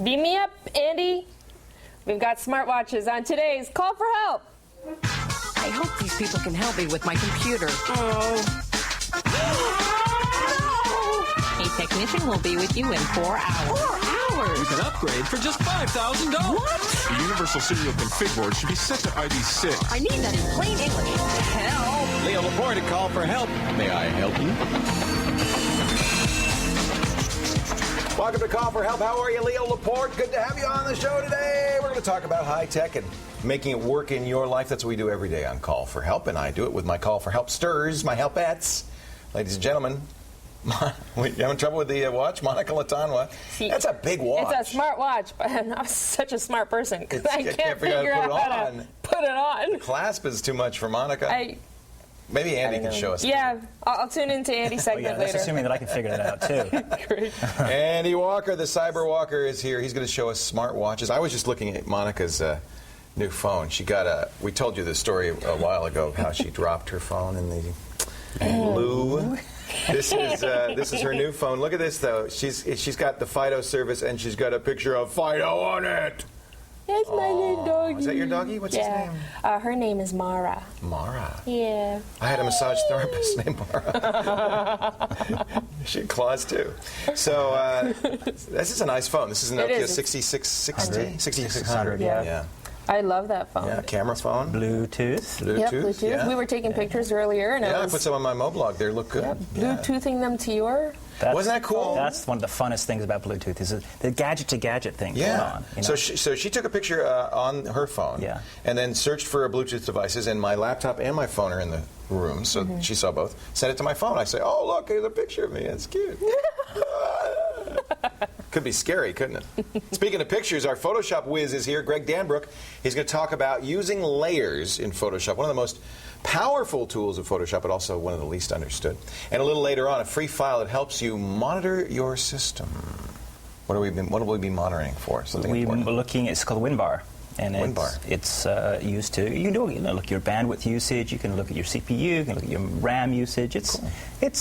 Beam me up, Andy. We've got smartwatches on today's Call for Help. I hope these people can help me with my computer. Oh. A technician will be with you in 4 hours. 4 hours? You can upgrade for just $5,000. What? The Universal Serial Config board should be set to ID 6. I need that in plain English. Help! Leo Laporte at Call for Help. May I help you? Welcome to Call for Help. How are you, Leo Laporte? Good to have you on the show today. We're going to talk about high tech and making it work in your life. That's what we do every day on Call for Help, and I do it with my Call for Help sters, my helpettes. Ladies and gentlemen, you having trouble with the watch? Monica Latanwa. See, that's a big watch. It's a smart watch, but I'm not such a smart person because I can't figure out how to put it on. The clasp is too much for Monica. Maybe Andy can show us. Yeah, I'll tune into Andy's segment that's later. assuming that I can figure that out, too. Great. Andy Walker, the Cyber Walker, is here. He's going to show us smart watches. I was just looking at Monica's new phone. She got we told you this story a while ago, how she dropped her phone in the blue. This is her new phone. Look at this, though. She's got the Fido service, and she's got a picture of Fido on it. That's my little doggy. Is that your doggy? What's his name? Her name is Mara. Mara? Yeah. I had a massage therapist named Mara. She had claws, too. So, this is a nice phone. This is an Nokia 6660? 6600, yeah. I love that phone. Yeah, camera phone. Bluetooth. Yep, Bluetooth. Yeah. We were taking pictures earlier. And I put some on my moblog. They look good. Yep. Bluetoothing them to your... Wasn't that cool? That's one of the funnest things about Bluetooth is the gadget-to-gadget thing going on. You know? So she took a picture on her phone and then searched for Bluetooth devices, and my laptop and my phone are in the room, so she saw both. Sent it to my phone. I say, oh, look, here's a picture of me. That's cute. Could be scary, couldn't it? Speaking of pictures, our Photoshop whiz is here, Greg Danbrook. He's going to talk about using layers in Photoshop, one of the most powerful tools of Photoshop, but also one of the least understood. And a little later on, a free file that helps you monitor your system. What have we been monitoring for? Something important. We're looking. It's called Winbar. And it's used to, you can look at your bandwidth usage, you can look at your CPU, you can look at your RAM usage. It's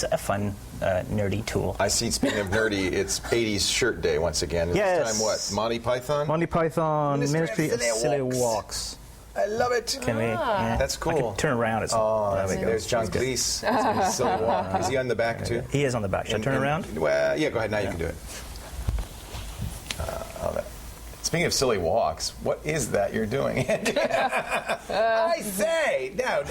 a fun, nerdy tool. I see, speaking of nerdy, it's 80s shirt day once again. Yes. This time what? Monty Python? Monty Python, Ministry of Silly Walks. I love it. Can we? Yeah. That's cool. I can turn around. There's John Cleese. Silly Walk. Is he on the back, too? He is on the back. Should I turn around? Well, yeah, go ahead. Now you can do it. Speaking of silly walks, what is that you're doing? I say, down.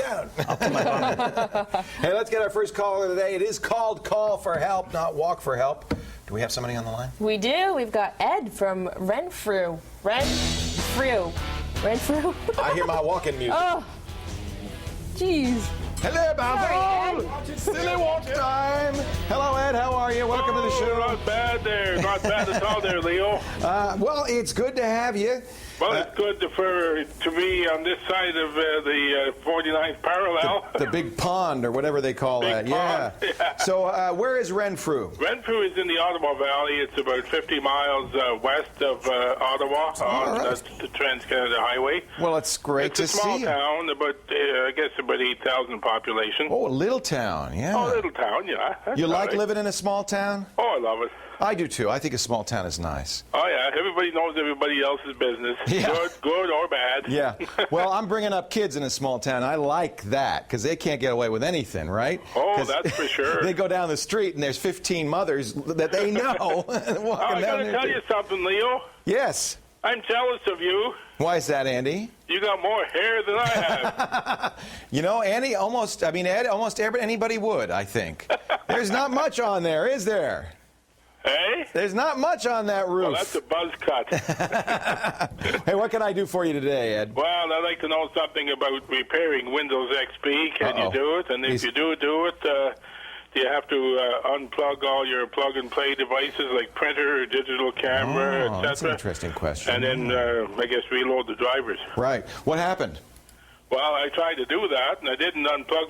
Hey, let's get our first caller today. It is called Call for Help, not Walk for Help. Do we have somebody on the line? We do. We've got Ed from Renfrew. Renfrew. I hear my walking music. Oh, jeez. Hello, Bobo. Silly walk time. Hello, Ed. How are you? Welcome to the show. Not bad there. Not bad at all there, Leo. Well, it's good to have you. Well, it's good to be on this side of the 49th parallel. The big pond, or whatever they call that. Yeah. So, where is Renfrew? Renfrew is in the Ottawa Valley. It's about 50 miles west of Ottawa on the Trans-Canada Highway. Well, it's great to see. It's a small town, I guess about 8,000 population. Oh, a little town, yeah. Oh, a little town, yeah. You like living in a small town? Oh, I love it. I do, too. I think a small town is nice. Oh, yeah. Everybody knows everybody else's business. Yeah. Good or bad. Yeah. Well, I'm bringing up kids in a small town. I like that because they can't get away with anything, right? Oh, that's for sure. They go down the street and there's 15 mothers that they know walking I got to tell you something, Leo. Yes. I'm jealous of you. Why is that, Andy? You got more hair than I have. You know, Andy, Ed, almost anybody would, I think. There's not much on there, is there? Hey? There's not much on that roof. Well, that's a buzz cut. Hey, what can I do for you today, Ed? Well, I'd like to know something about repairing Windows XP. Can you do it? And if you do it, do you have to unplug all your plug-and-play devices like printer or digital camera, etc.? That's an interesting question. And then, I guess, reload the drivers. Right. What happened? Well, I tried to do that, and I didn't unplug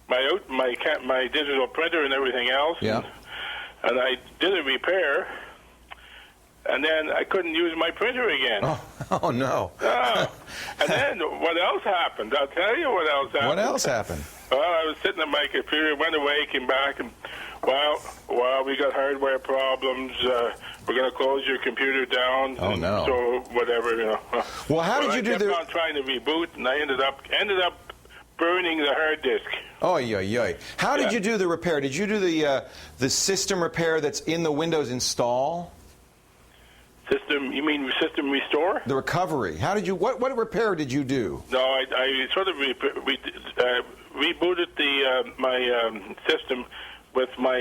my digital printer and everything else. Yeah. And I did a repair, and then I couldn't use my printer again. Oh no. And then what else happened? I'll tell you what else happened. What else happened? Well, I was sitting at my computer, went away, came back, and, well, we got hardware problems, we're going to close your computer down. Oh, no. So whatever, you know. Well, how did you do I kept on trying to reboot, and I ended up burning the hard disk. Oh, yeah. How did you do the repair? Did you do the system repair that's in the Windows install? System? You mean system restore? The recovery. How did you? What repair did you do? No, I sort of rebooted my system with my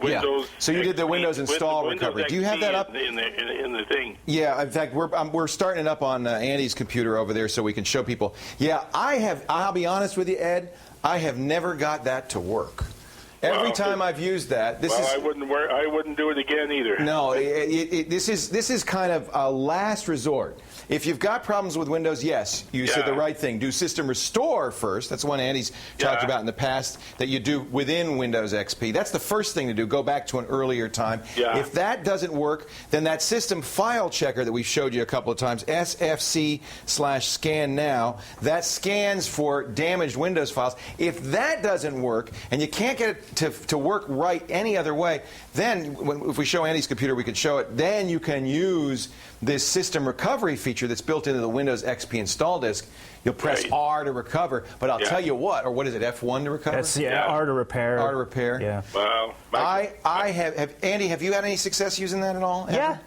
Windows. Yeah. So you did the Windows install recovery. Do you have that up in the thing? Yeah. In fact, we're starting it up on Andy's computer over there so we can show people. Yeah, I have. I'll be honest with you, Ed. I have never got that to work. Every time I've used that, I wouldn't do it again either. No, this is kind of a last resort. If you've got problems with Windows, yes, you said the right thing. Do system restore first. That's one Andy's talked about in the past that you do within Windows XP. That's the first thing to do. Go back to an earlier time. Yeah. If that doesn't work, then that system file checker that we've showed you a couple of times, SFC/scan now, that scans for damaged Windows files. If that doesn't work and you can't get it to work right any other way, then if we show Andy's computer, we can show it. Then you can use this system recovery feature that's built into the Windows XP install disk. You'll press R to recover, but I'll tell you what, or what is it, F1 to recover? That's, R to repair. R to repair. Yeah. Well, I have Andy, have you had any success using that at all? Yeah.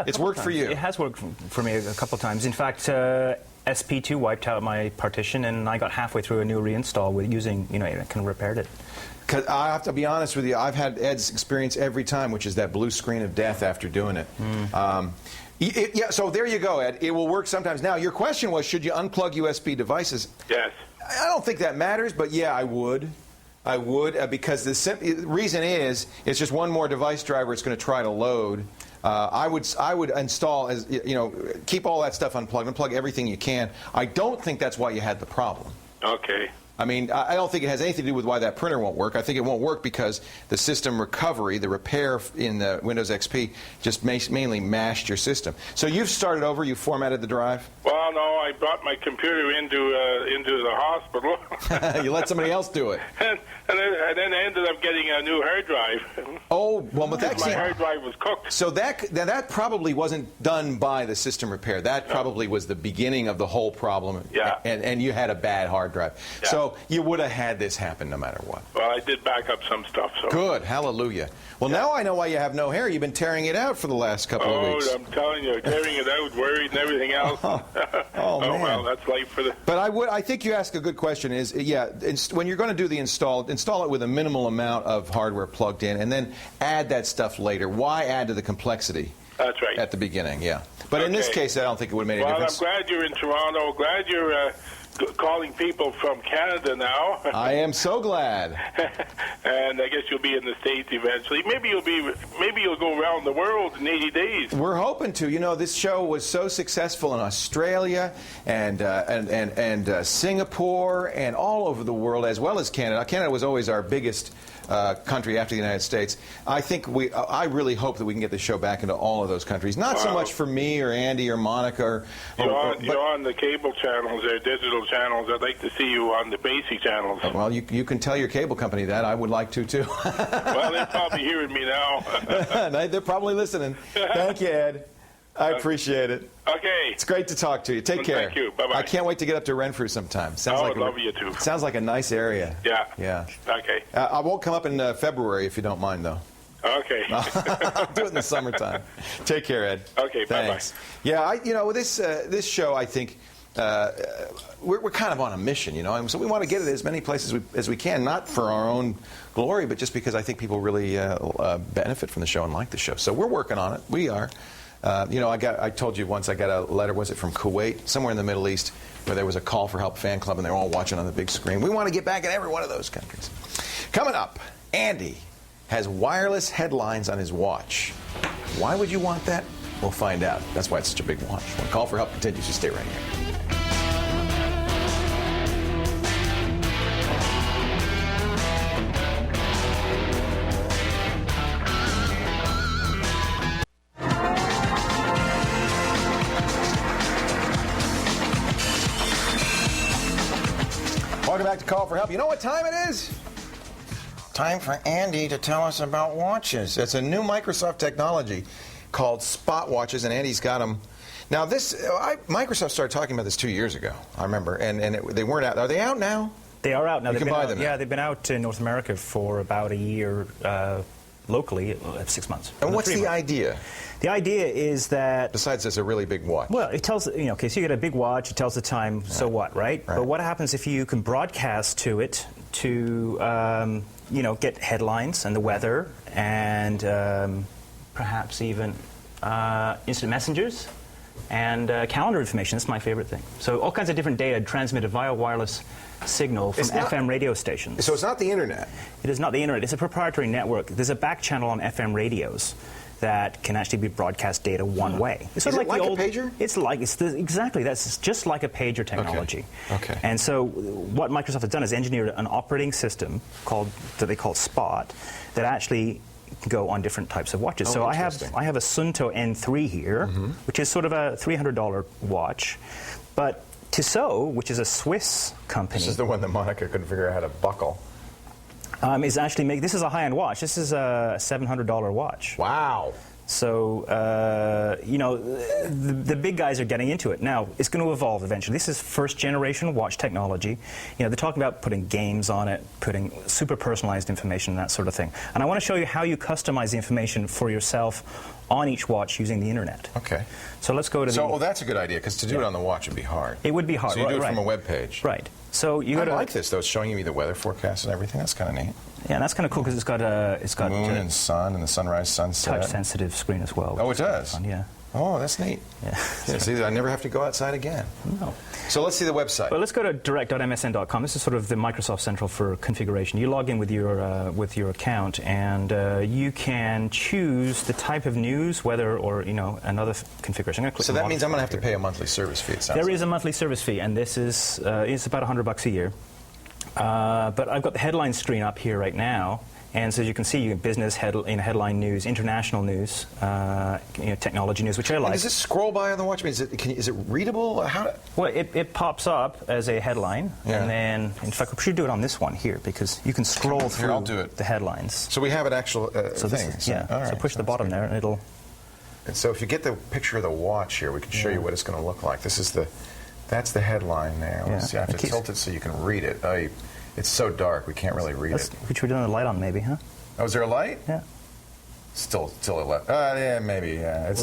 It's worked for you. It has worked for me a couple of times. In fact, SP2 wiped out my partition, and I got halfway through a new reinstall with using, it kind of repaired it. Because I have to be honest with you, I've had Ed's experience every time, which is that blue screen of death after doing it. So there you go, Ed. It will work sometimes. Now, your question was, should you unplug USB devices? Yes. I don't think that matters, but yeah, I would. I would, because the reason is, it's just one more device driver it's going to try to load. I would install, keep all that stuff unplugged, unplug everything you can. I don't think that's why you had the problem. Okay. I mean, I don't think it has anything to do with why that printer won't work. I think it won't work because the system recovery, the repair in the Windows XP, just mainly mashed your system. So you've started over, you formatted the drive? Well, no, I brought my computer into the hospital. You let somebody else do it. And then I ended up getting a new hard drive. Oh, well, but that's... My hard drive was cooked. So that probably wasn't done by the system repair. That probably was the beginning of the whole problem. Yeah. And you had a bad hard drive. Yeah. So you would have had this happen no matter what. Well, I did back up some stuff. So. Good. Hallelujah. Well, now I know why you have no hair. You've been tearing it out for the last couple of weeks. Oh, I'm telling you, tearing it out, worried, and everything else. Oh, man. Well, that's life for the... But I think you ask a good question is, when you're going to do the install it with a minimal amount of hardware plugged in, and then add that stuff later. Why add to the complexity? That's right. At the beginning, yeah. But in this case, I don't think it would have made any difference. Well, I'm glad you're in Toronto. Glad you're calling people from Canada now. I am so glad. And I guess you'll be in the States eventually. Maybe you'll go around the world in 80 days. We're hoping to. This show was so successful in Australia and Singapore and all over the world, as well as Canada. Canada was always our biggest country after the United States. I really hope that we can get the show back into all of those countries. Not so much for me or Andy or Monica. You're on the cable channels, or digital channels. I'd like to see you on the basic channels. Well, you can tell your cable company that. I would like to, too. Well, they're probably hearing me now. They're probably listening. Thank you, Ed. I appreciate it. Okay. It's great to talk to you. Take care. Thank you. Bye-bye. I can't wait to get up to Renfrew sometime. I love you, too. Sounds like a nice area. Yeah. Yeah. Okay. I won't come up in February if you don't mind, though. Okay. I'll do it in the summertime. Take care, Ed. Okay, thanks. Bye-bye. Yeah, this show, I think, we're kind of on a mission, and so we want to get it as many places as we can, not for our own glory, but just because I think people really benefit from the show and like the show. So we're working on it. We are. I told you once I got a letter, was it from Kuwait, somewhere in the Middle East, where there was a call for help fan club, and they were all watching on the big screen. We want to get back in every one of those countries. Coming up, Andy has wireless headlines on his watch. Why would you want that? We'll find out. That's why it's such a big watch. When Call for Help continues, you stay right here. Welcome back to Call for Help. You know what time it is? Time for Andy to tell us about watches. It's a new Microsoft technology. called Spot watches, and Andy's got them. Now, Microsoft started talking about this 2 years ago, I remember, and they weren't out. Are they out now? They are out now. You can buy them now. Yeah, they've been out in North America for about a year, locally, 6 months. And what's the idea? The idea is that... Besides, it's a really big watch. Well, it tells, okay, so you get a big watch, it tells the time, so what, right? But what happens if you can broadcast to it to, get headlines and the weather and perhaps even instant messengers and calendar information? That's my favorite thing. So all kinds of different data transmitted via wireless signal from FM radio stations. So it's not the internet? It is not the internet. It's a proprietary network. There's a back channel on FM radios that can actually be broadcast data one way. It's sort of like a pager? Exactly. That's just like a pager technology. Okay. And so what Microsoft has done is engineered an operating system that they call Spot that actually can go on different types of watches. So I have a Sunto N3 here, which is sort of a $300 watch, but Tissot, which is a Swiss company. This is the one that Monica couldn't figure out how to buckle. Is actually this is a high-end watch. This is a $700 watch. Wow. So, the big guys are getting into it. Now, it's going to evolve eventually. This is first-generation watch technology. They're talking about putting games on it, putting super personalized information, that sort of thing. And I want to show you how you customize the information for yourself on each watch using the internet. Okay. So let's go to that's a good idea, because to do it on the watch would be hard. It would be hard. So you do it from a web page. Right. So you I like this, though. It's showing you the weather forecast and everything. That's kind of neat. Yeah, and that's kind of cool because it's got moon and sun and the sunrise, sunset. Touch-sensitive screen as well. Oh, it does? Fun, yeah. Oh, that's neat. Yeah. See, I never have to go outside again. No. So let's see the website. Well, let's go to direct.msn.com. This is sort of the Microsoft Central for configuration. You log in with your account, and you can choose the type of news, weather, or another configuration. I'm going to click. So that means I'm going to have to pay a monthly service fee. It sounds there is a monthly service fee, and this is it's about $100 a year. But I've got the headline screen up here right now. And so as you can see, you get business headline news, international news, technology news, which I like. And does this scroll by on the watch? I mean, is it readable? Well, it pops up as a headline, yeah. And then, in fact, we should do it on this one here because you can scroll through I'll do it. the headlines. So we have an actual thing. So push the bottom there, and it'll. And so if you get the picture of the watch here, we can show you what it's going to look like. That's the headline there. Let's see. I have to tilt it so you can read it. It's so dark, we can't really read it. Which we're doing the light on, maybe, huh? Oh, is there a light? Yeah. Still a light. Yeah, maybe. Yeah.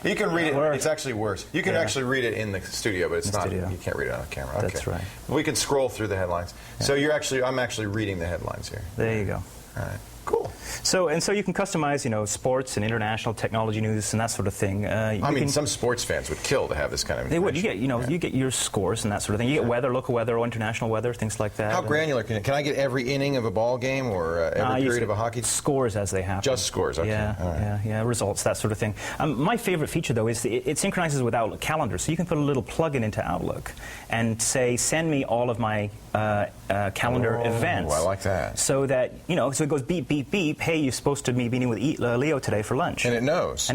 You can read it. It's actually worse. You can actually read it in the studio, but it's not. You can't read it on camera. Okay. That's right. We can scroll through the headlines. Yeah. So I'm actually reading the headlines here. There you go. All right. Cool. So you can customize, sports and international technology news and that sort of thing. Some sports fans would kill to have this kind of. They would. You get, you get your scores and that sort of thing. You get weather, local weather, or international weather, things like that. How granular can I get every inning of a ball game or every period of a hockey? Scores as they happen. Just scores. Okay. Yeah. Results, that sort of thing. My favorite feature though is it synchronizes with Outlook Calendar, so you can put a little plug-in into Outlook and say, send me all of my calendar events. I like that. So that so it goes beep beep beep. Hey, you're supposed to be meeting with Leo today for lunch. And it knows.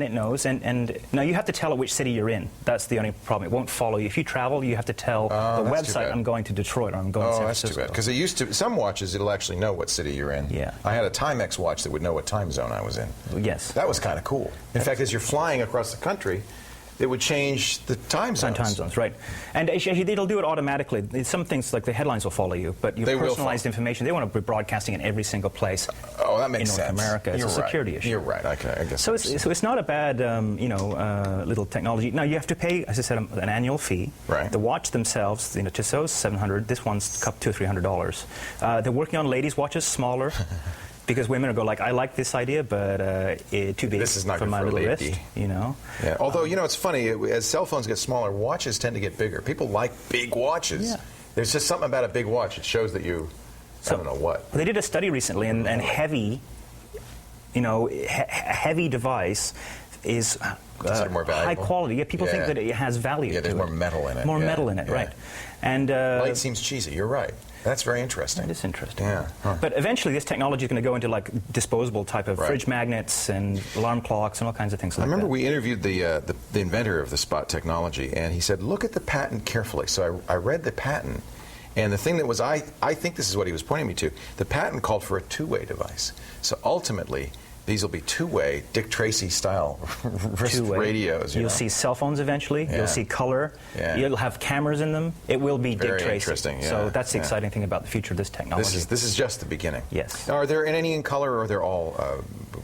And now you have to tell it which city you're in. That's the only problem. It won't follow you. If you travel, you have to tell the website, I'm going to Detroit or I'm going to San Francisco. That's too bad. Because it used to, some watches, it'll actually know what city you're in. Yeah. I had a Timex watch that would know what time zone I was in. Yes. That was kind of cool. In fact, as you're flying across the country, it would change the time zones. Time zones, right. And actually, it'll do it automatically. Some things, like the headlines, will follow you, but your personalized information, they want to be broadcasting in every single place that makes in North America. It's a security issue. You're right. I guess so it's not a bad, little technology. Now, you have to pay, as I said, an annual fee. Right. The watch themselves, Tissot's $700. This one's $200 or $300. They're working on ladies' watches, smaller. Because women will go like, I like this idea, but too big for my little wrist, Yeah. Although, it's funny, as cell phones get smaller, watches tend to get bigger. People like big watches. Yeah. There's just something about a big watch. It shows that you, I don't know what. They did a study recently, and heavy, heavy device is more valuable. high quality. Yeah, people think that it has value. Yeah, there's more metal in it. More metal in it, right. And light seems cheesy. You're right. That's very interesting. It is interesting. Yeah. Huh. But eventually this technology is going to go into like disposable type of fridge magnets and alarm clocks and all kinds of things like that. I remember we interviewed the inventor of the Spot technology, and he said, look at the patent carefully. So I read the patent, and the thing that was, I think this is what he was pointing me to, the patent called for a two-way device. So ultimately, These will be two-way, Dick Tracy style wrist radios. You'll see cell phones eventually. Yeah. You'll see color. Yeah. You'll have cameras in them. It will be Very Dick Tracy. interesting. Yeah. So that's the Yeah. exciting thing about the future of this technology. This is just the beginning. Yes. Are there any in color, or are they all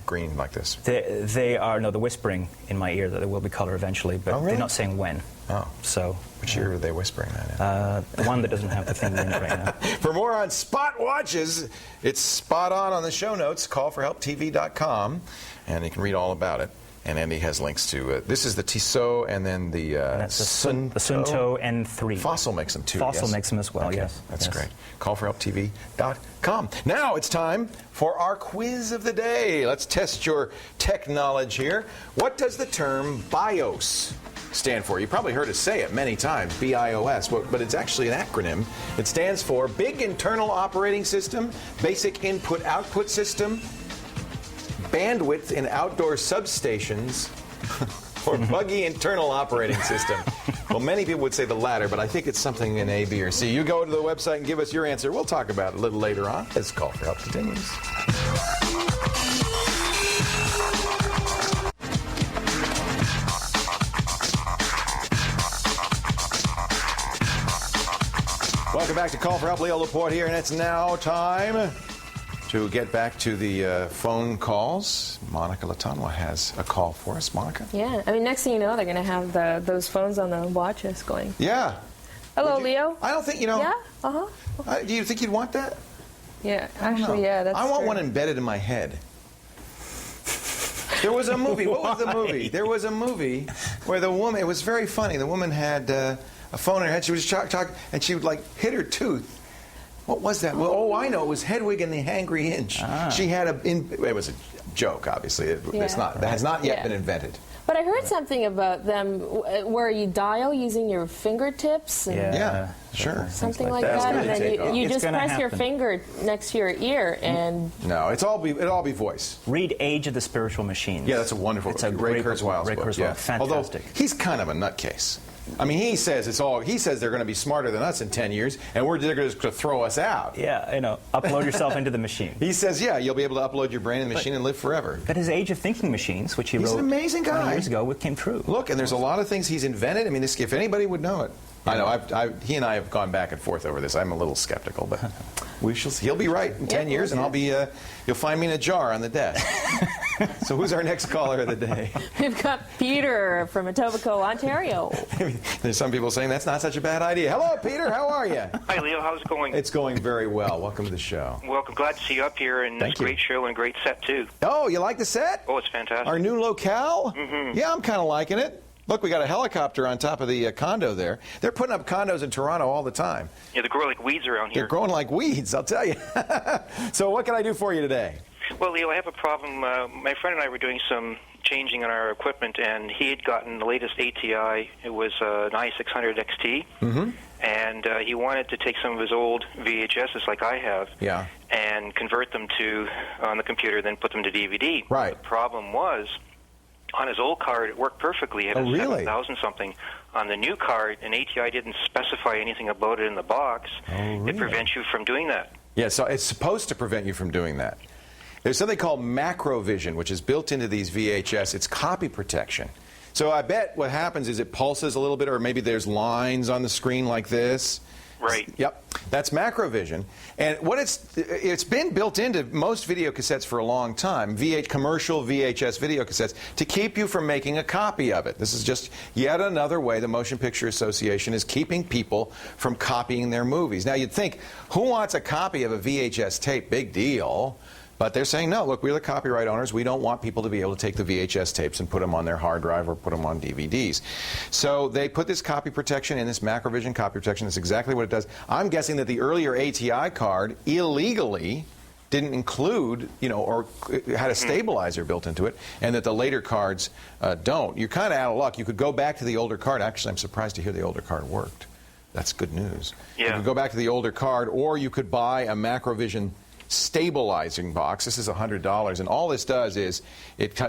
green like this? They are, no, they're whispering in my ear that there will be color eventually, but really? they're not saying when. Oh. So. Which ear are they whispering that in? The one that doesn't have the thing in it right now. For more on Spot watches, it's spot on the show notes, callforhelptv.com, and you can read all about it. And Andy has links to this is the Tissot and then the Sunto. The Sunto N3. Fossil makes them too. Fossil yes? makes them as well, okay. yes. That's yes. great. Callforhelptv.com. Now it's time for our quiz of the day. Let's test your tech knowledge here. What does the term BIOS stand for? You probably heard us say it many times, BIOS, but it's actually an acronym. It stands for Big Internal Operating System, Basic Input-Output System, Bandwidth in Outdoor Substations, or Buggy Internal Operating System. Well, many people would say the latter, but I think it's something in A, B, or C. You go to the website and give us your answer. We'll talk about it a little later on as Call for Help continues. Welcome back to Call for Help. Leo Laporte here, and it's now time to get back to the phone calls. Monica Latanwa has a call for us. Monica? Yeah, I mean, next thing you know, they're going to have those phones on the watches going. Yeah. Hello, Leo? I don't think, Yeah? Uh-huh. Do you think you'd want that? Yeah, actually, yeah, that's I want true. one embedded in my head. There was a movie. What was the movie? There was a movie where the woman, it was very funny. The woman had a phone in her head. She was talking, and she would, like, hit her tooth. What was that? Well, I know. It was Hedwig and the Hangry Inch. She had it was a joke, obviously. That has not yet been invented. But I heard something about them where you dial using your fingertips. And Yeah, sure. something like that. And then you It's just gonna press your happen. finger next to your ear and... No, it'll all be voice. Read Age of the Spiritual Machines. Yeah, that's a wonderful It's a Ray great Kurzweil's Ray book. Kurzweil. Yeah. Fantastic. Although he's kind of a nutcase. I mean, he says they're going to be smarter than us in 10 years, and they're going to throw us out. Yeah, upload yourself into the machine. He says, yeah, you'll be able to upload your brain in the machine and live forever. But his Age of Thinking Machines, which he He's wrote an amazing guy. 20 years ago, came true. Look, and there's a lot of things he's invented. I mean, if anybody would know it. I know. He and I have gone back and forth over this. I'm a little skeptical, but we shall see. He'll be right in 10 years, and I'll be. You'll find me in a jar on the desk. So who's our next caller of the day? We've got Peter from Etobicoke, Ontario. There's some people saying that's not such a bad idea. Hello, Peter. How are you? Hi, Leo. How's it going? It's going very well. Welcome to the show. Welcome. Glad to see you up here, and Thank it's a great show and a great set, too. Oh, you like the set? Oh, it's fantastic. Our new locale? Mm-hmm. Yeah, I'm kind of liking it. Look, we got a helicopter on top of the condo there. They're putting up condos in Toronto all the time. Yeah, they grow like weeds around here. They're growing like weeds, I'll tell you. So what can I do for you today? Well, Leo, I have a problem. My friend and I were doing some changing on our equipment, and he had gotten the latest ATI. It was an i600 XT. Mm-hmm. And he wanted to take some of his old VHSs, like I have, and convert them to on the computer, then put them to DVD. Right. The problem was, on his old card, it worked perfectly. It had a 7,000 something. On the new card, an ATI didn't specify anything about it in the box. Oh, really? It prevents you from doing that. Yeah, so it's supposed to prevent you from doing that. There's something called macrovision, which is built into these VHS. It's copy protection. So I bet what happens is it pulses a little bit, or maybe there's lines on the screen like this. Right. Yep. That's macrovision. And what it's been built into most video cassettes for a long time, commercial VHS video cassettes, to keep you from making a copy of it. This is just yet another way the Motion Picture Association is keeping people from copying their movies. Now you'd think, who wants a copy of a VHS tape? Big deal. But they're saying, no, look, we're the copyright owners. We don't want people to be able to take the VHS tapes and put them on their hard drive or put them on DVDs. So they put this copy protection in, this macrovision copy protection. That's exactly what it does. I'm guessing that the earlier ATI card illegally didn't include, or had a stabilizer built into it, and that the later cards don't. You're kind of out of luck. You could go back to the older card. Actually, I'm surprised to hear the older card worked. That's good news. Yeah. You could go back to the older card, or you could buy a macrovision stabilizing box. This is $100, and all this does is it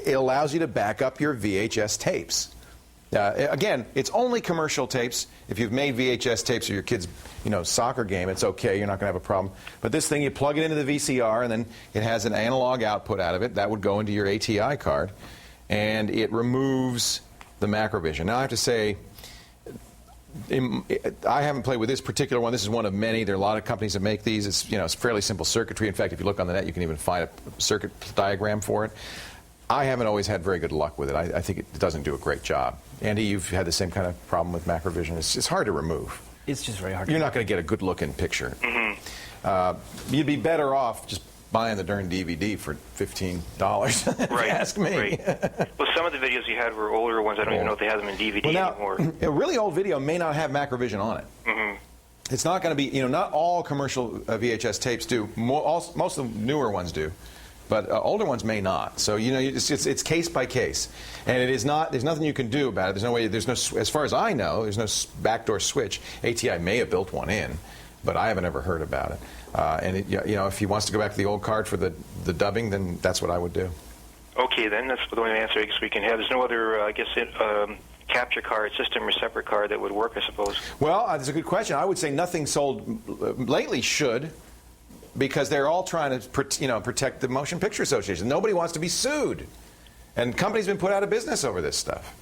allows you to back up your VHS tapes. Again, it's only commercial tapes. If you've made VHS tapes of your kid's, soccer game, it's okay. You're not going to have a problem. But this thing, you plug it into the VCR, and then it has an analog output out of it. That would go into your ATI card, and it removes the macrovision. Now, I have to say, I haven't played with this particular one. This is one of many. There are a lot of companies that make these. It's fairly simple circuitry. In fact, if you look on the net, you can even find a circuit diagram for it. I haven't always had very good luck with it. I think it doesn't do a great job. Andy, you've had the same kind of problem with macrovision. It's hard to remove. It's just very hard. You're not going to get a good-looking picture. Mm-hmm. You'd be better off just buying the darn DVD for $15, if you ask me. Right. Well, some of the videos you had were older ones. I don't even know if they have them in DVD anymore. A really old video may not have macrovision on it. Mm-hmm. It's not going to be, not all commercial VHS tapes do. Most of the newer ones do. But older ones may not. So, it's case by case. And it is not, there's nothing you can do about it. There's no way, as far as I know, there's no backdoor switch. ATI may have built one in, but I haven't ever heard about it. And if he wants to go back to the old card for the dubbing, then that's what I would do. Okay, then that's the only answer I guess we can have. There's no other, capture card, system or separate card that would work, I suppose. Well, that's a good question. I would say nothing sold lately should, because they're all trying to protect the Motion Picture Association. Nobody wants to be sued. And companies have been put out of business over this stuff.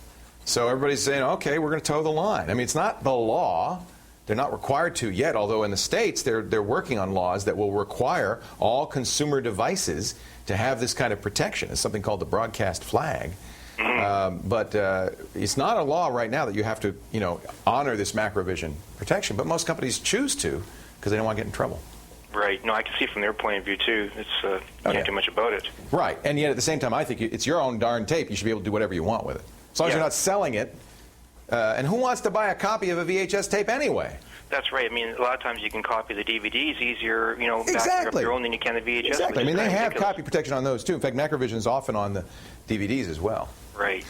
So everybody's saying, okay, we're going to toe the line. I mean, it's not the law. They're not required to yet, although in the States they're working on laws that will require all consumer devices to have this kind of protection. It's something called the broadcast flag. But it's not a law right now that you have to, honor this macrovision protection. But most companies choose to because they don't want to get in trouble. Right. No, I can see from their point of view, too. You can't do much about it. Right. And yet, at the same time, I think it's your own darn tape. You should be able to do whatever you want with it. As long as you're not selling it. And who wants to buy a copy of a VHS tape anyway? That's right. I mean, a lot of times you can copy the DVDs easier, Exactly. back up your own than you can the VHS. Exactly. I mean, they have copy protection on those, too. In fact, macrovision is often on the DVDs as well. Right.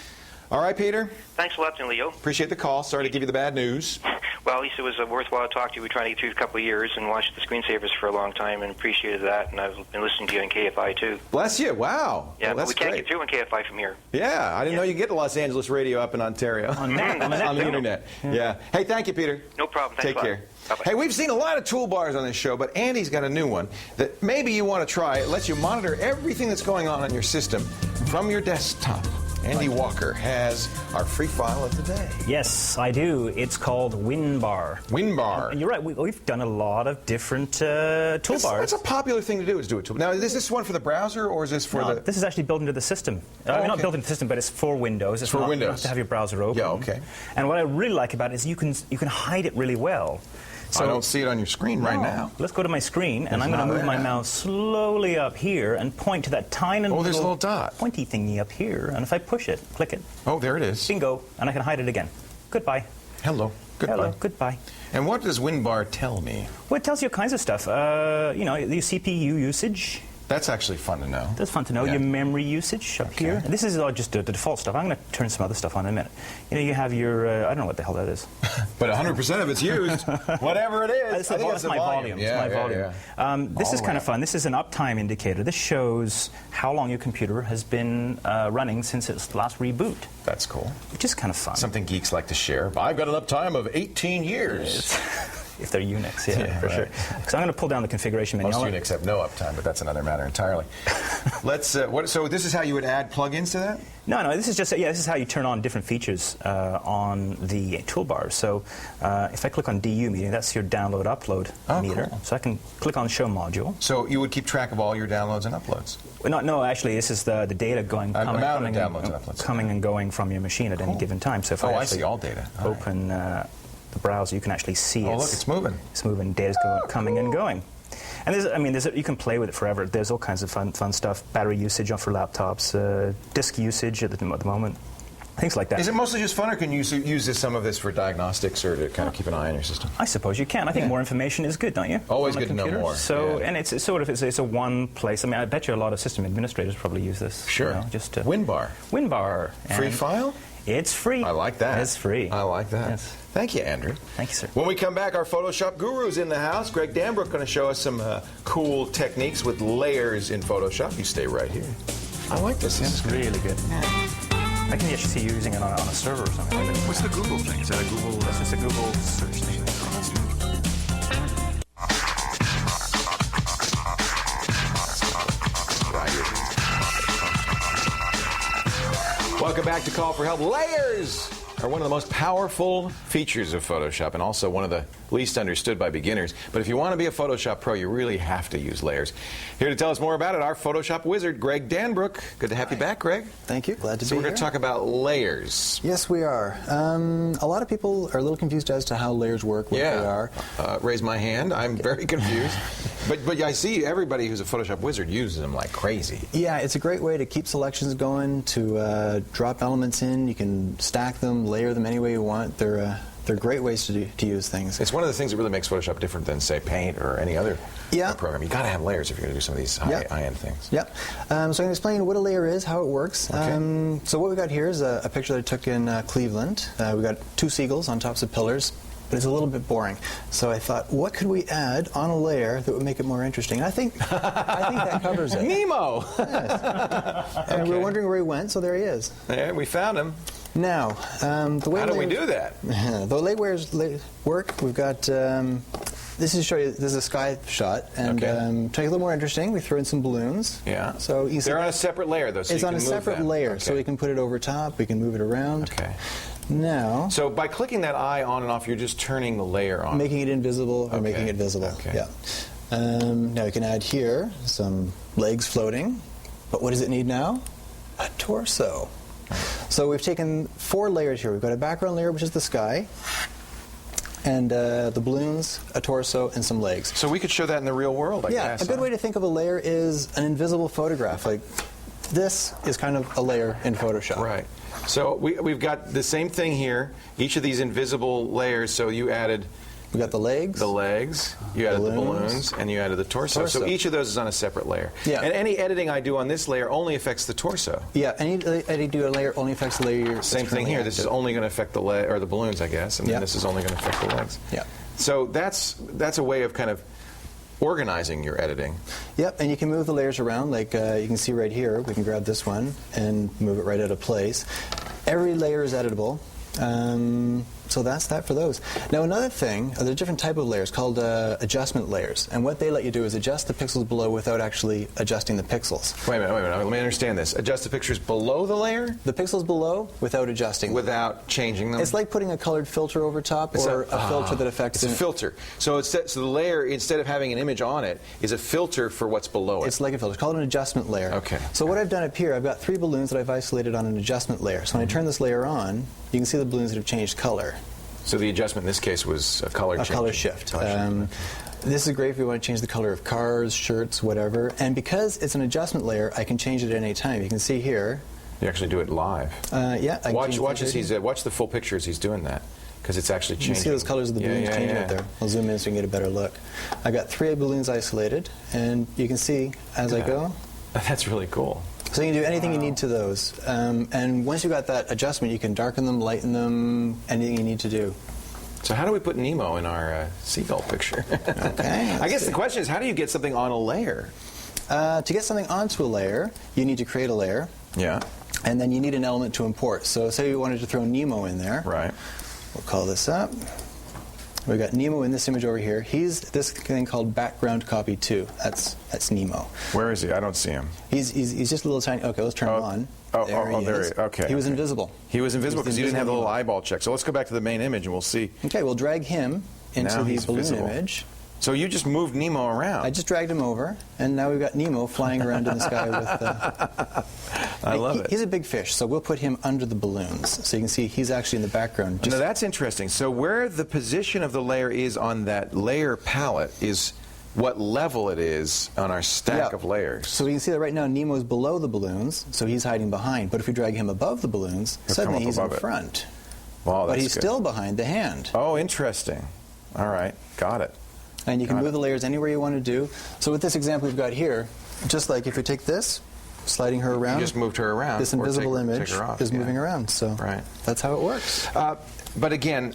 All right, Peter. Thanks a lot, Leo. Appreciate the call. Sorry to give you the bad news. Well, at least it was worthwhile to talk to you. We're trying to get through a couple of years and watched the screensavers for a long time and appreciated that. And I've been listening to you on KFI, too. Bless you. Wow. Yeah, well, but we can't get through on KFI from here. Yeah, I didn't know you could get Los Angeles radio up in Ontario. On the internet. Yeah. Hey, thank you, Peter. No problem. Thanks Take care. Bye-bye. Hey, we've seen a lot of toolbars on this show, but Andy's got a new one that maybe you want to try. It lets you monitor everything that's going on your system from your desktop. Andy Walker has our free file of the day. Yes, I do. It's called Winbar. Winbar. And you're right. We've done a lot of different toolbars. That's a popular thing to do, is do a tool. Now, is this one for the browser, or is this for the... This is actually built into the system. I mean, not built into the system, but it's for Windows. It's for not, Windows. You don't have to have your browser open. Yeah, okay. And what I really like about it is you can hide it really well. So, I don't see it on your screen right now. Let's go to my screen, and I'm going to move my mouse slowly up here and point to that tiny there's a little dot. Pointy thingy up here. And if I push it, click it. Oh, there it is. Bingo. And I can hide it again. Goodbye. Hello. Goodbye. Hello. Goodbye. And what does Winbar tell me? Well, it tells you all kinds of stuff. The CPU usage. That's actually fun to know. That's fun to know. Yeah. Your memory usage up here. And this is all just the default stuff. I'm going to turn some other stuff on in a minute. You have your, I don't know what the hell that is. But 100% of it's used. Whatever it is. That's my volume. Yeah, it's my volume. Yeah. This is kind of fun. This is an uptime indicator. This shows how long your computer has been running since its last reboot. That's cool. Which is kind of fun. Something geeks like to share. I've got an uptime of 18 years. If they're Unix, for sure. So I'm going to pull down the configuration menu. Most Unix have no uptime, but that's another matter entirely. Let's. So this is how you would add plugins to that? No. This is just this is how you turn on different features on the toolbar. So if I click on DU meter, that's your download upload meter. Cool. So I can click on show module. So you would keep track of all your downloads and uploads? No, actually, this is the data coming and going from your machine at any given time. So if I see all data. Open the browser, you can actually see look, it's moving. It's moving. Data's coming and going. And you can play with it forever. There's all kinds of fun stuff. Battery usage for laptops, disk usage at the moment, things like that. Is it mostly just fun, or can you use some of this for diagnostics or to kind of keep an eye on your system? I suppose you can. I think more information is good, don't you? Always good to know more. So, and it's a one place. I mean, I bet you a lot of system administrators probably use this. Sure. Winbar. Winbar. Free file? It's free. I like that. It's free. I like that. Yes. Thank you, Andrew. Thank you, sir. When we come back, our Photoshop guru's in the house. Greg Danbrook going to show us some cool techniques with layers in Photoshop. You stay right here. I like this. This is really good. I can actually see you using it on a server or something like that. What's the Google thing? Is that a Google? That's just a Google search thing. Welcome back to Call for Help. Layers are one of the most powerful features of Photoshop and also one of the least understood by beginners. But if you want to be a Photoshop pro, you really have to use layers. Here to tell us more about it, our Photoshop wizard, Greg Danbrook. Good to have you back, Greg. Thank you. Glad to be here. So we're going to talk about layers. Yes, we are. A lot of people are a little confused as to how layers work, what they are. Raise my hand. I'm very confused. But I see everybody who's a Photoshop wizard uses them like crazy. Yeah, it's a great way to keep selections going, to drop elements in. You can stack them, layer them any way you want. They're great ways to use things. It's one of the things that really makes Photoshop different than, say, Paint or any other program. You got to have layers if you're going to do some of these high-end things. Yep. So I'm going to explain what a layer is, how it works. Okay. So what we got here is a picture that I took in Cleveland. We got two seagulls on tops of pillars, but it's a little bit boring. So I thought, what could we add on a layer that would make it more interesting? And I think that covers it. Nemo! Yes. And we're wondering where he went, so there he is. Yeah, we found him. Now, the way how do we do that? The layers work. We've got this is to show you. This is a sky shot, and to make it a little more interesting, we throw in some balloons. Yeah. So you they're on a separate layer, though. So it's you on can a move separate them. layer, so we can put it over top. We can move it around. Okay. Now. So by clicking that eye on and off, you're just turning the layer on. Making it invisible or making it visible. Okay. Yeah. Now we can add here some legs floating, but what does it need now? A torso. So we've taken 4 layers here. We've got a background layer, which is the sky, and the balloons, a torso, and some legs. So we could show that in the real world, I guess. Yeah, a good way to think of a layer is an invisible photograph. Like, this is kind of a layer in Photoshop. Right. So we've got the same thing here, each of these invisible layers, so you added... We got the legs. You added the balloons, and you added the torso. So each of those is on a separate layer. Yeah. And any editing I do on this layer only affects the torso. Yeah, any editing do a layer only affects the layer. Same thing here. This is only going to affect the the balloons, I guess, and then this is only going to affect the legs. Yeah. So that's a way of kind of organizing your editing. Yep, and you can move the layers around. Like you can see right here, we can grab this one and move it right out of place. Every layer is editable. So that's that for those. Now another thing, there's a different type of layers called adjustment layers, and what they let you do is adjust the pixels below without actually adjusting the pixels. Wait a minute, let me understand this. Adjust the pictures below the layer? The pixels below without adjusting them. Without changing them? It's like putting a colored filter over top or a filter that affects It's a filter. So the layer, instead of having an image on it, is a filter for what's below it. It's like a filter. It's called an adjustment layer. Okay. So what I've done up here, I've got 3 balloons that I've isolated on an adjustment layer. So when I turn this layer on, you can see the balloons that have changed color. So the adjustment in this case was a color change. A color shift. This is great if you want to change the color of cars, shirts, whatever. And because it's an adjustment layer, I can change it at any time. You can see here. You actually do it live. Yeah. I watch the full picture as he's doing that, because it's actually changing. You can see those colors of the balloons changing up there. I'll zoom in so you can get a better look. I got 3 balloons isolated, and you can see as I go. That's really cool. So you can do anything you need to those. And once you've got that adjustment, you can darken them, lighten them, anything you need to do. So how do we put Nemo in our seagull picture? Okay. I guess the question is, how do you get something on a layer? To get something onto a layer, you need to create a layer. Yeah. And then you need an element to import. So say you wanted to throw Nemo in there. Right. We'll call this up. We've got Nemo in this image over here. He's this thing called background copy 2. That's Nemo. Where is he? I don't see him. He's just a little tiny. Okay, let's turn him on. There he is. Okay. He was invisible. He was invisible because you didn't have the little eyeball check. So let's go back to the main image and we'll see. Okay, we'll drag him into the balloon image. So you just moved Nemo around. I just dragged him over, and now we've got Nemo flying around in the sky with... I love it. He's a big fish, so we'll put him under the balloons. So you can see he's actually in the background. Now that's interesting. So where the position of the layer is on that layer palette is what level it is on our stack of layers. So we can see that right now Nemo's below the balloons, so he's hiding behind. But if we drag him above the balloons, suddenly he's in front. Wow, but he's still behind the hand. Oh, interesting. All right, got it. And you can move the layers anywhere you want to do. So with this example we've got here, just like if we take this, sliding her around. You just moved her around. This invisible image is moving around. So that's how it works. But again,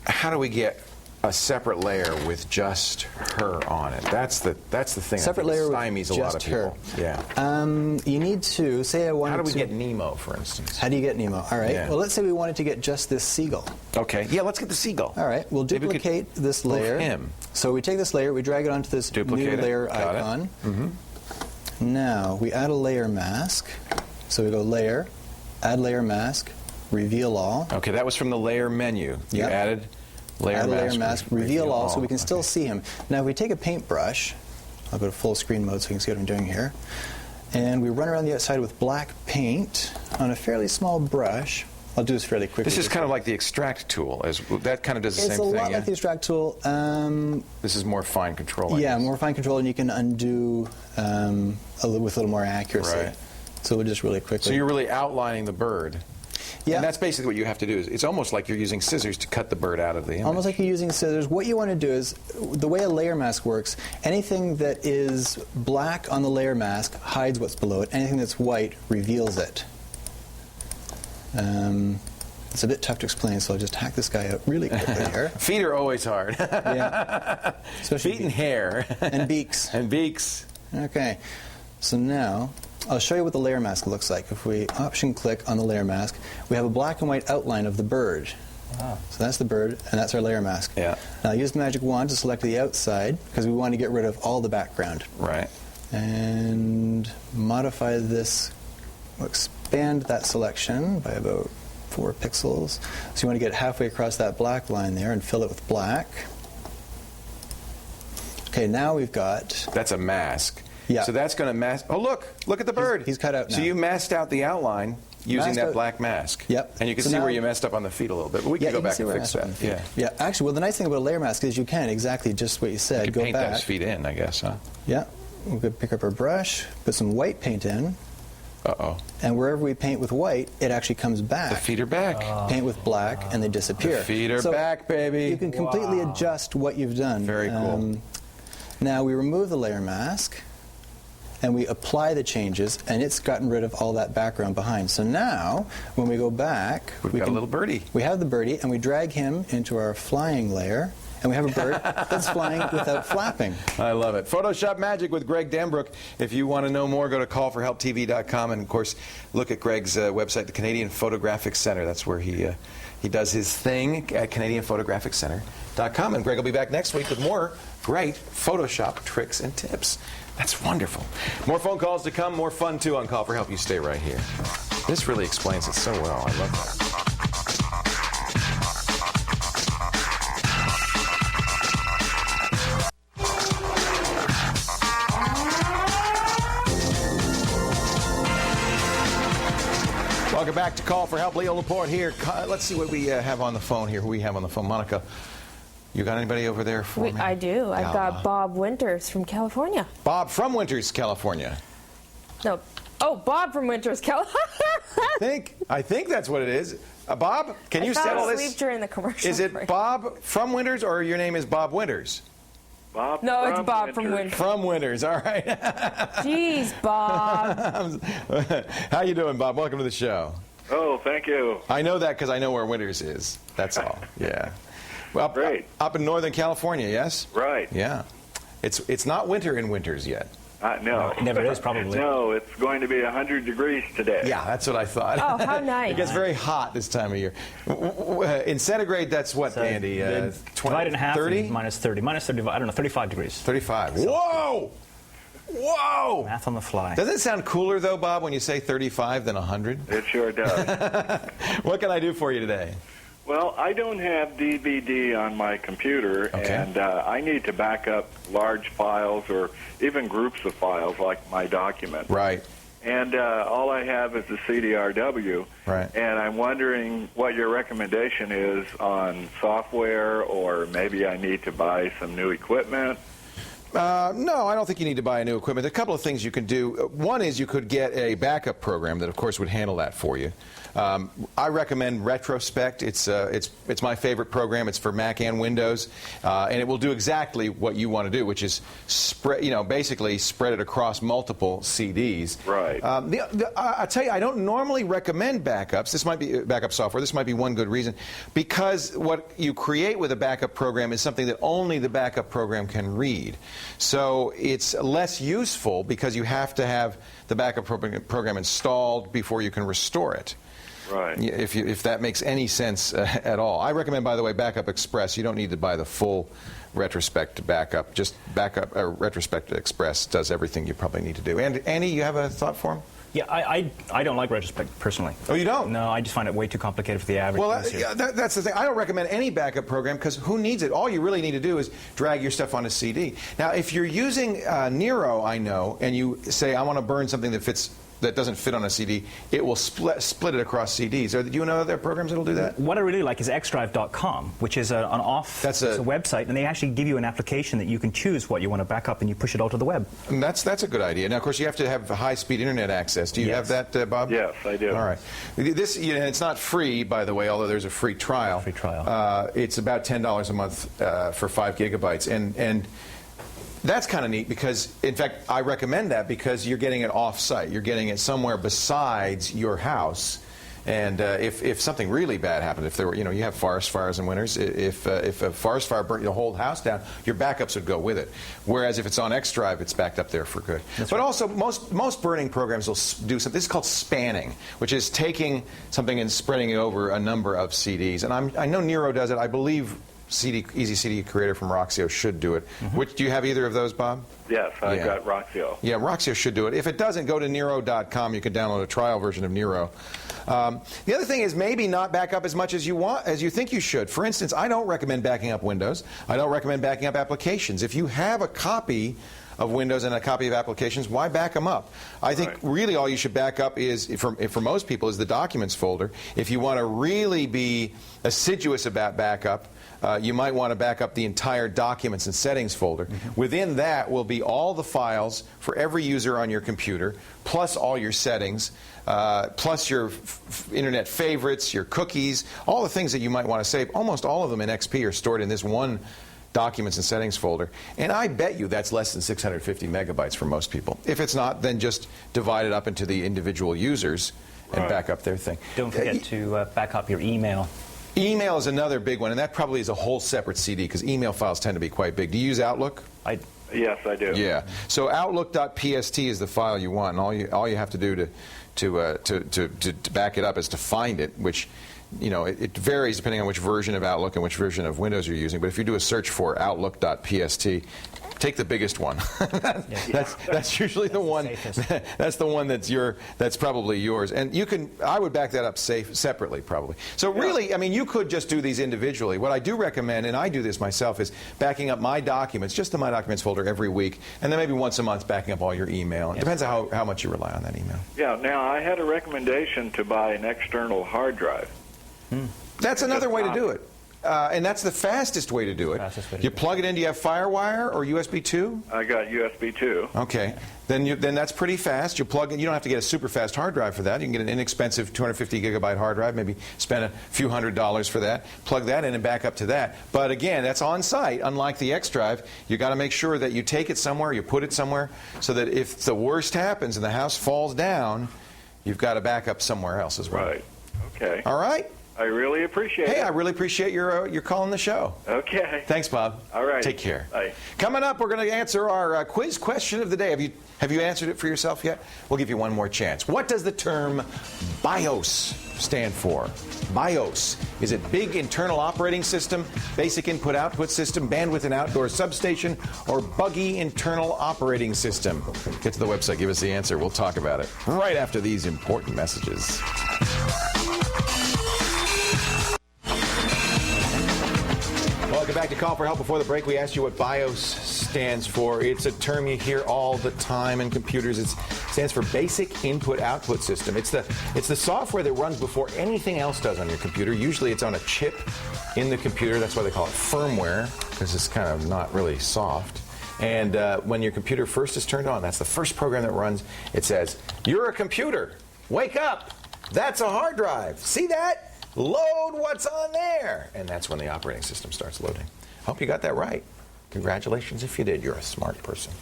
how do we get a separate layer with just her on it. That's the thing. Separate I think layer stymies with a lot of just her. people. Yeah. You need to say I wanted to. How do we get Nemo, for instance? How do you get Nemo? All right. Yeah. Well, let's say we wanted to get just this seagull. Okay. Yeah, let's get the seagull. All right. We'll Maybe we could duplicate this layer. move him. So we take this layer, we drag it onto this Duplicate new layer it. Got icon. it. Mm-hmm. Now we add a layer mask. So we go Layer, Add Layer Mask, Reveal All. Okay, that was from the layer menu. You Yep. added layer Add a mask. layer mask, reveal all, so we can still see him. Now, if we take a paintbrush, I'll go to full screen mode so you can see what I'm doing here, and we run around the outside with black paint on a fairly small brush. I'll do this fairly quickly. This is kind of like the extract tool. That kind of does the same It's a thing. lot like the extract tool. This is more fine control. I Yeah, guess. more fine control, and you can undo with a little more accuracy. Right. So we'll just really quickly. So you're really outlining the bird. Yeah. And that's basically what you have to do. It's almost like you're using scissors to cut the bird out of the image. Almost like you're using scissors. What you want to do is, the way a layer mask works, anything that is black on the layer mask hides what's below it. Anything that's white reveals it. It's a bit tough to explain, so I'll just hack this guy out really quickly here. Feet are always hard. Yeah. Especially feet and hair. And beaks. And beaks. Okay. So now, I'll show you what the layer mask looks like. If we option-click on the layer mask, we have a black and white outline of the bird. Wow. So that's the bird, and that's our layer mask. Yeah. Now, use the magic wand to select the outside, because we want to get rid of all the background. Right. And modify this, we'll expand that selection by about 4 pixels. So you want to get halfway across that black line there and fill it with black. Okay, now we've got... That's a mask. Yeah. So that's going to mask... Oh, look at the bird. He's cut out now. So you masked out the outline using that black mask. Yep. And you can So see now- where you messed up on the feet a little bit, but we can go you back see and where I fix messed up that. on the feet. Yeah. Yeah, actually, well, the nice thing about a layer mask is you can exactly just what you said. You Go could paint back. those feet in, I guess, huh? Yeah. We could pick up our brush, put some white paint in, Uh-oh. and wherever we paint with white, it actually comes back. The feet are back. Paint with black, and they disappear. The feet are So back, baby. You can completely adjust what you've done. Very cool. Now we remove the layer mask, and we apply the changes, and it's gotten rid of all that background behind. So now, when we go back, We've got a little birdie. We have the birdie, and we drag him into our flying layer, and we have a bird that's flying without flapping. I love it. Photoshop Magic with Greg Denbrook. If you want to know more, go to callforhelptv.com, and of course, look at Greg's website, the Canadian Photographic Center. That's where he does his thing at CanadianPhotographicCenter.com. And Greg will be back next week with more great Photoshop tricks and tips. That's wonderful. More phone calls to come, more fun too on Call for Help. You stay right here. This really explains it so well. I love that. Welcome back to Call for Help. Leo Laporte here. Let's see what we have on the phone here. Who we have on the phone? Monica, you got anybody over there for me? I do. I've got Bob Winters from California. Bob from Winters, California. No. Oh, Bob from Winters, California. I think that's what it is. Bob, can you settle I this? asleep during the commercial. Is it Bob from Winters, or your name is Bob Winters? Bob. No, it's from Bob Winters. from Winters. From Winters, all right. Jeez, Bob. How you doing, Bob? Welcome to the show. Oh, thank you. I know that because I know where Winters is. That's all. Yeah. Well, Great. Up in Northern California, yes? Right. Yeah. It's not winter in Winters yet. No. It never is, probably. No, it's going to be 100 degrees today. Yeah, that's what I thought. Oh, how nice. It gets very hot this time of year. In centigrade, that's what, So Andy? 20, divide it in half. 30? And minus 30. Minus 35. I don't know. 35 degrees. 35. Whoa! Whoa! Math on the fly. Doesn't it sound cooler, though, Bob, when you say 35 than 100? It sure does. What can I do for you today? Well, I don't have DVD on my computer, Okay. and I need to back up large files or even groups of files like my document. Right. And all I have is a CDRW. Right. And I'm wondering what your recommendation is on software, or maybe I need to buy some new equipment. No, I don't think you need to buy new equipment. There are a couple of things you can do. One is you could get a backup program that, of course, would handle that for you. I recommend Retrospect. It's my favorite program. It's for Mac and Windows, and it will do exactly what you want to do, which is basically spread it across multiple CDs. Right. I tell you, I don't normally recommend backups. This might be backup software. This might be one good reason, because what you create with a backup program is something that only the backup program can read. So it's less useful because you have to have the backup program installed before you can restore it. Right. If that makes any sense at all. I recommend, by the way, Backup Express. You don't need to buy the full Retrospect backup. Just Retrospect Express does everything you probably need to do. And Andy, you have a thought for him? Yeah, I don't like Retrospect personally. Oh, you don't? No, I just find it way too complicated for the average user. Well, that's the thing. I don't recommend any backup program because who needs it? All you really need to do is drag your stuff on a CD. Now, if you're using Nero, I know, and you say, I want to burn something that doesn't fit on a CD, it will split it across CDs. Do you know other programs that will do that? What I really like is xDrive.com, which is it's a website, and they actually give you an application that you can choose what you want to back up, and you push it all to the web. And that's a good idea. Now, of course, you have to have high-speed internet access. Do you have that, Bob? Yes, I do. All right. This, it's not free, by the way, although there's a free trial. It's about $10 a month for 5 gigabytes, and that's kind of neat because, in fact, I recommend that because you're getting it off-site. You're getting it somewhere besides your house. And if something really bad happened, if there were, you have forest fires in winters, if a forest fire burnt your whole house down, your backups would go with it. Whereas if it's on xDrive, it's backed up there for good. But also, most burning programs will do something. This is called spanning, which is taking something and spreading it over a number of CDs. And I know Nero does it. I believe Easy CD Creator from Roxio should do it. Which, do you have either of those, Bob? Yes, I've got Roxio. Yeah, Roxio should do it. If it doesn't, go to Nero.com. You can download a trial version of Nero. The other thing is maybe not back up as much as you think you should. For instance, I don't recommend backing up Windows. I don't recommend backing up applications. If you have a copy of Windows and a copy of applications, why back them up? I think really all you should back up is, for most people, is the Documents folder. If you want to really be assiduous about backup, you might want to back up the entire Documents and Settings folder. Within that will be all the files for every user on your computer, plus all your settings, plus your internet favorites, your cookies, all the things that you might want to save. Almost all of them in XP are stored in this one Documents and Settings folder. And I bet you that's less than 650 megabytes for most people. If it's not, then just divide it up into the individual users and back up their thing. Don't forget to back up your email. Email is another big one, and that probably is a whole separate CD because email files tend to be quite big. Do you use Outlook? Yes, I do. Yeah. So Outlook.pst is the file you want, and all you have to do to back it up is to find it, which it varies depending on which version of Outlook and which version of Windows you're using. But if you do a search for Outlook.pst, take the biggest one. That's usually the one. That's the one that's probably yours. And I would back that up separately probably. So really, I mean, you could just do these individually. What I do recommend, and I do this myself, is backing up my documents, just the My Documents folder every week, and then maybe once a month backing up all your email. It depends on how much you rely on that email. Yeah. Now I had a recommendation to buy an external hard drive. That's another way to do it. And that's the fastest way to do it. You plug it in. Do you have FireWire or USB 2? I got USB 2. Okay. Then that's pretty fast. You plug in. You don't have to get a super fast hard drive for that. You can get an inexpensive 250 gigabyte hard drive. Maybe spend a few $100s for that. Plug that in and back up to that. But again, that's on site. Unlike the X drive, you got to make sure that you take it somewhere, you put it somewhere, so that if the worst happens and the house falls down, you've got to back up somewhere else as well. Right. Okay. All right. I really appreciate it. Hey, I really appreciate your calling the show. Okay. Thanks, Bob. All right. Take care. Bye. Coming up, we're going to answer our quiz question of the day. Have you answered it for yourself yet? We'll give you one more chance. What does the term BIOS stand for? BIOS. Is it Big Internal Operating System, Basic Input-Output System, Bandwidth and Outdoor Substation, or Buggy Internal Operating System? Get to the website. Give us the answer. We'll talk about it right after these important messages. Welcome back to Call for Help. Before the break, we asked you what BIOS stands for. It's a term you hear all the time in computers. It stands for Basic Input-Output System. It's the software that runs before anything else does on your computer. Usually it's on a chip in the computer. That's why they call it firmware, because it's kind of not really soft. And when your computer first is turned on, that's the first program that runs. It says, "You're a computer. Wake up. That's a hard drive. See that? Load what's on there." And that's when the operating system starts loading. Hope you got that right. Congratulations if you did. You're a smart person.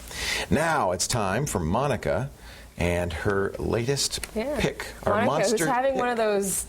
Now it's time for Monica and her latest pick. Our Monica, monster who's having pick. one of those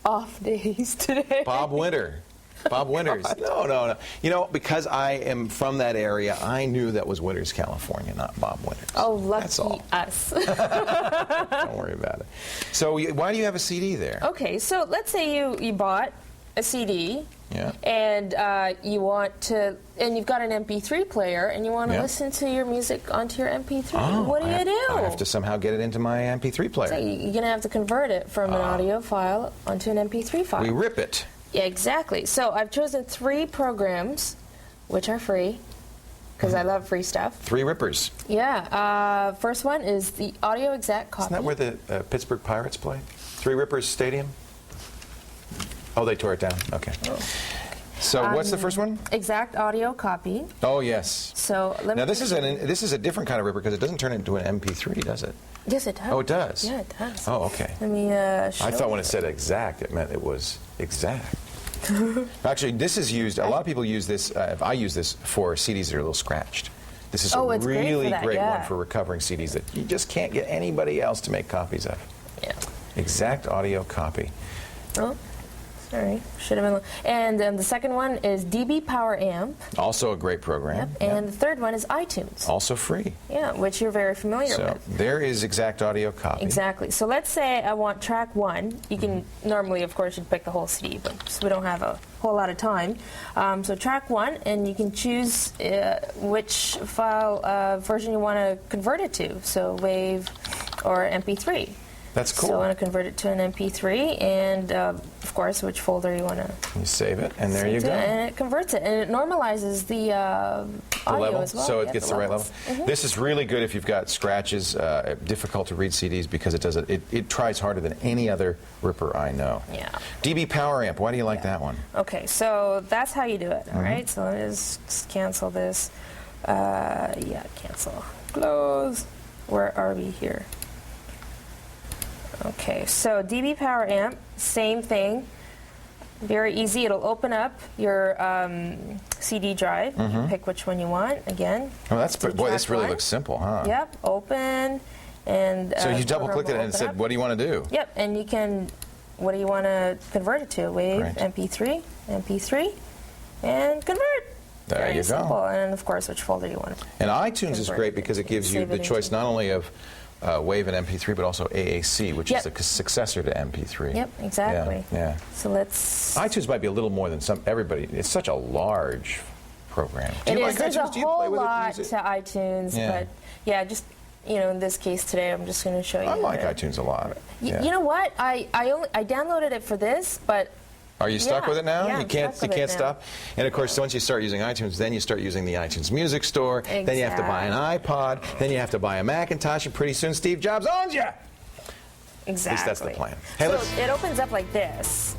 off days today. Bob Winter. Bob Winters. No. You know, because I am from that area, I knew that was Winters, California, not Bob Winters. Oh, lucky That's all. us. Don't worry about it. So why do you have a CD there? Okay, so let's say you bought a CD. Yeah. And you want to, and you've got an MP3 player, and you want to listen to your music onto your MP3. Oh, what do you do? I have to somehow get it into my MP3 player. So you're going to have to convert it from an audio file onto an MP3 file. We rip it. Yeah, exactly. So I've chosen 3 programs, which are free, because I love free stuff. 3 rippers. Yeah. First one is the Audio Exact Copy. Isn't that where the Pittsburgh Pirates play? 3 Rippers Stadium? Oh, they tore it down. Okay. So what's the first one? Exact Audio Copy. Oh, yes. So let me. Now this is a different kind of ripper because it doesn't turn it into an MP3, does it? Yes, it does. Oh, it does? Yeah, it does. Oh, okay. Let me show I thought when you. it said exact, it meant it was exact. Actually, this is used, a lot of people use this, I use this for CDs that are a little scratched. This is Oh, a it's great for really that, great yeah. one for recovering CDs that you just can't get anybody else to make copies of. Yeah. Exact Audio Copy. Oh, sorry. Should have been. And the second one is DB Power Amp. Also a great program. Yep. And the third one is iTunes. Also free. Yeah, which you're very familiar So with. there is Exact Audio Copy. Exactly. So let's say I want track 1. You can normally, of course, you'd pick the whole CD, but so we don't have a whole lot of time. So track 1, and you can choose which file version you want to convert it to. So WAV or MP3. That's cool. So I want to convert it to an MP3, and of course, which folder you want to. You save it, and there you go. And it converts it, and it normalizes the audio level, as well. so it Yeah, gets the right level. Mm-hmm. This is really good if you've got scratches, difficult to read CDs because it does it tries harder than any other ripper I know. Yeah. DB Power Amp. Why do you like that one? Okay, so that's how you do it. All right. So let me just cancel this. Cancel. Close. Where are we here? Okay, so DB Power Amp, same thing. Very easy. It'll open up your CD drive. You can pick which one you want. Again. Oh, that's So boy. This track really 1. looks simple, huh? Yep. Open, and So you the double clicked it program and will said, open "What do you want to do?" up. Yep, and you can. What do you want to convert it to? WAV, Right. MP3, and convert. There Very you go. simple. And of course, which folder you want to. And iTunes is Convert great it. because it gives you Save the it choice into- not only of WAV and MP3, but also AAC, which is the successor to MP3. Yep, exactly. Yeah. So let's. iTunes might be a little more than everybody. It's such a large program. Do It you is. like There's iTunes? a Do you play whole with it? lot Do you use to it? iTunes, Yeah. but yeah, just in this case today, I'm just going to show you. I like how to- iTunes a lot. Yeah. You know what? I downloaded it for this, but. Are you stuck Yeah, with it now? yeah, you I'm can't stuck with it now. stop. And of course, once you start using iTunes, then you start using the iTunes Music Store. Then you have to buy an iPod. Then you have to buy a Macintosh, and pretty soon Steve Jobs owns you. Exactly. At least that's the plan. Hey, So let's- it opens up like this.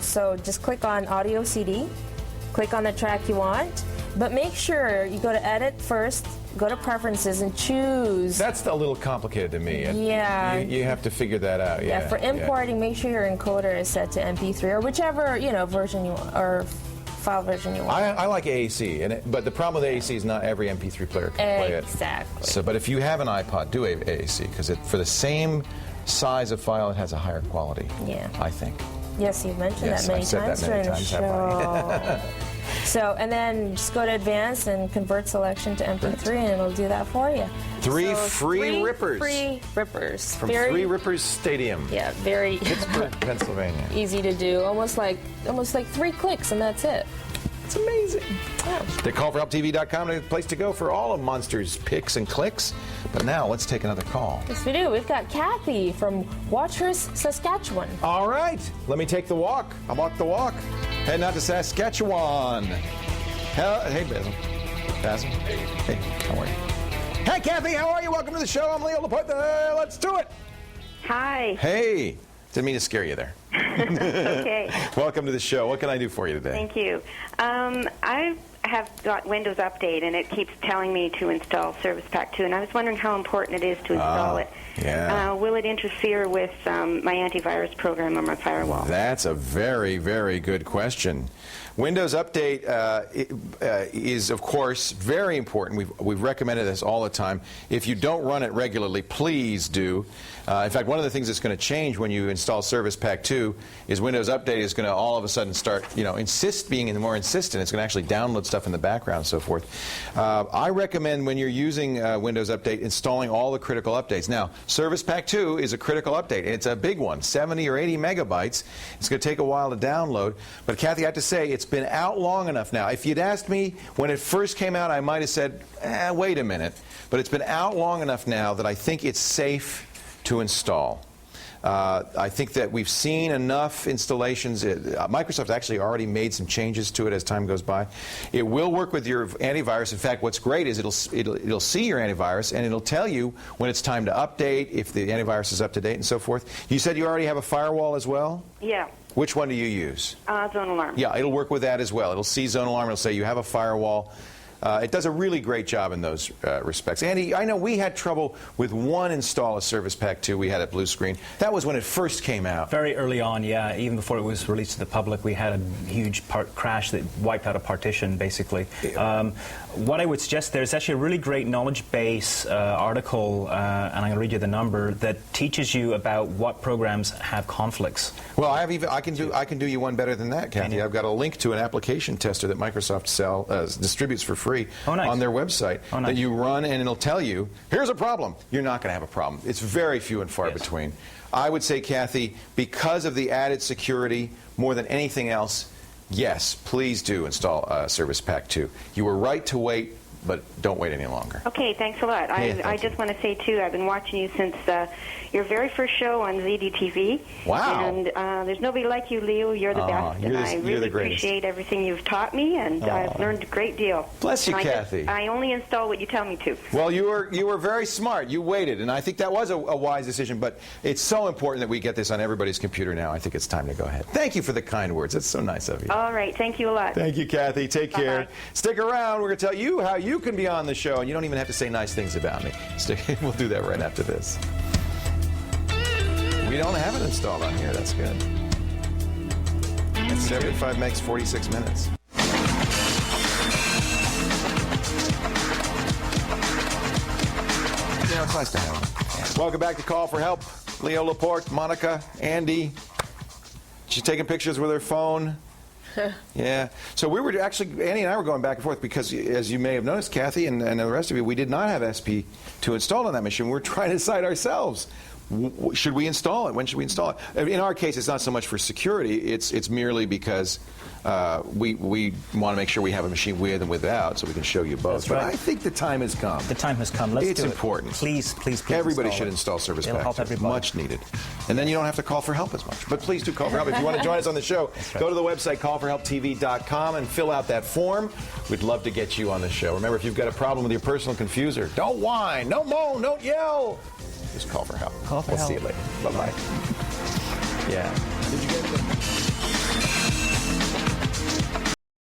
So just click on Audio CD, click on the track you want, but make sure you go to Edit first, go to Preferences, and choose. That's a little complicated to me. Yeah. You have to figure that out. Yeah, for importing, make sure your encoder is set to MP3 or whichever version you want, or file version you want. I like AAC, but the problem with AAC is not every MP3 player can play it. Exactly. So, but if you have an iPod, do AAC because for the same size of file, it has a higher quality. Yeah. I think. Yes, you've mentioned Yes, that many I've said times that many during the times, have show. So, and then just go to Advanced and convert selection to MP3, and it'll do that for you. Three So, free rippers. Free rippers. From very, Three Rippers Stadium, Yeah, very Pittsburgh, Pennsylvania. easy to do. Almost like 3 clicks, and that's it. It's amazing. Yeah. The callforhelptv.com is the place to go for all of Monster's picks and clicks. But now let's take another call. Yes, we do. We've got Kathy from Watchers, Saskatchewan. All right, let me take the walk. How about the walk? Heading out to Saskatchewan. Hey, Basil. Basil. Hey, how are you? Hey, Kathy, how are you? Welcome to the show. I'm Leo Laporte. Let's do it. Hi. Hey. Didn't mean to scare you there. Okay. Welcome to the show. What can I do for you today? Thank you. I have got Windows Update, and it keeps telling me to install Service Pack 2, and I was wondering how important it is to install it. Yeah. Will it interfere with my antivirus program or my firewall? That's a very, very good question. Windows Update is, of course, very important. We've recommended this all the time. If you don't run it regularly, please do. In fact, one of the things that's going to change when you install Service Pack 2 is Windows Update is going to all of a sudden start, being more insistent. It's going to actually download stuff in the background and so forth. I recommend when you're using Windows Update installing all the critical updates. Now, Service Pack 2 is a critical update. It's a big one, 70 or 80 megabytes. It's going to take a while to download. But Kathy, I have to say, it's been out long enough now. If you'd asked me when it first came out, I might have said, wait a minute. But it's been out long enough now that I think it's safe to install. I think that we've seen enough installations. Microsoft actually already made some changes to it as time goes by. It will work with your antivirus. In fact, what's great is it'll see your antivirus, and it'll tell you when it's time to update, if the antivirus is up to date and so forth. You said you already have a firewall as well? Yeah. Which one do you use? Zone Alarm. Yeah, it'll work with that as well. It'll see Zone Alarm. It'll say you have a firewall. It does a really great job in those respects. Andy, I know we had trouble with one install of Service Pack 2. We had a blue screen. That was when it first came out. Very early on, yeah. Even before it was released to the public, we had a huge crash that wiped out a partition, basically. What I would suggest, there's actually a really great knowledge base article, and I'm going to read you the number, that teaches you about what programs have conflicts. Well, I can do you one better than that, Kathy. I've got a link to an application tester that Microsoft distributes for free on their website that you run, and it'll tell you, here's a problem. You're not going to have a problem. It's very few and far between. I would say, Kathy, because of the added security, more than anything else, yes, please do install Service Pack 2. You were right to wait, but don't wait any longer. Okay, thanks a lot. I just want to say, too, I've been watching you since your very first show on ZDTV. Wow. And there's nobody like you, Leo. You're the best. And I really appreciate everything you've taught me, and I've learned a great deal. Bless you, Kathy. I only install what you tell me to. Well, you were very smart. You waited, and I think that was a wise decision, but it's so important that we get this on everybody's computer now. I think it's time to go ahead. Thank you for the kind words. That's so nice of you. All right. Thank you a lot. Thank you, Kathy. Take care. Stick around. We're going to tell you how you can be on the show, and you don't even have to say nice things about me. We'll do that right after this. We don't have it installed on here. That's good. It's 75 megs, 46 minutes. Yeah, it's nice to have it. Welcome back to Call for Help. Leo Laporte, Monica, Andy. She's taking pictures with her phone. Yeah. So we were actually, Andy and I were going back and forth because, as you may have noticed, Kathy and the rest of you, we did not have SP2 installed on that machine. We're trying to decide ourselves. Should we install it? When should we install it? In our case, it's not so much for security. It's merely because we want to make sure we have a machine with and without, so we can show you both. That's right. But I think the time has come. The time has come. Let's it's do it. important. Please Everybody should install Service Pack. It'll help everybody. Much needed. And then you don't have to call for help as much. But please do call for help. If you want to join us on the show, go to the website callforhelptv.com and fill out that form. We'd love to get you on the show. Remember, if you've got a problem with your personal confuser, don't whine, don't moan, don't yell. Just call for help. Call for help. We'll see you later. Bye-bye. Yeah. Did you get it?